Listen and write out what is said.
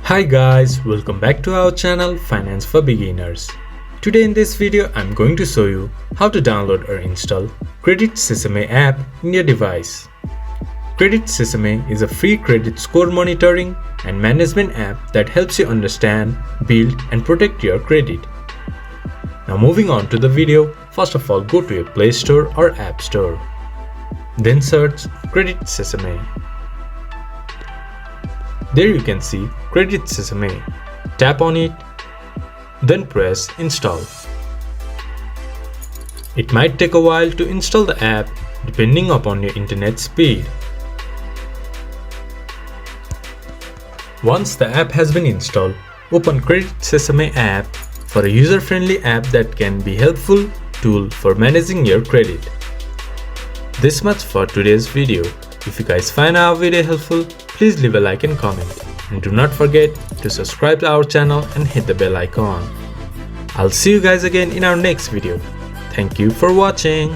Hi guys, welcome back to our channel Finance for Beginners. Today in this video I'm going to show you how to download or install Credit Sesame app in your device. Credit Sesame is a free credit score monitoring and management app that helps you understand, build and protect your credit. Now moving on to the video, first of all go to your Play Store or App Store. Then search Credit Sesame. There you can see Credit Sesame. Tap on it, then press Install. It might take a while to install the app depending upon your internet speed. Once the app has been installed, open Credit Sesame app for a user-friendly app that can be a helpful tool for managing your credit. This much for today's video. If you guys find our video helpful, please leave a like and comment. And do not forget to subscribe to our channel and hit the bell icon. I'll see you guys again in our next video. Thank you for watching.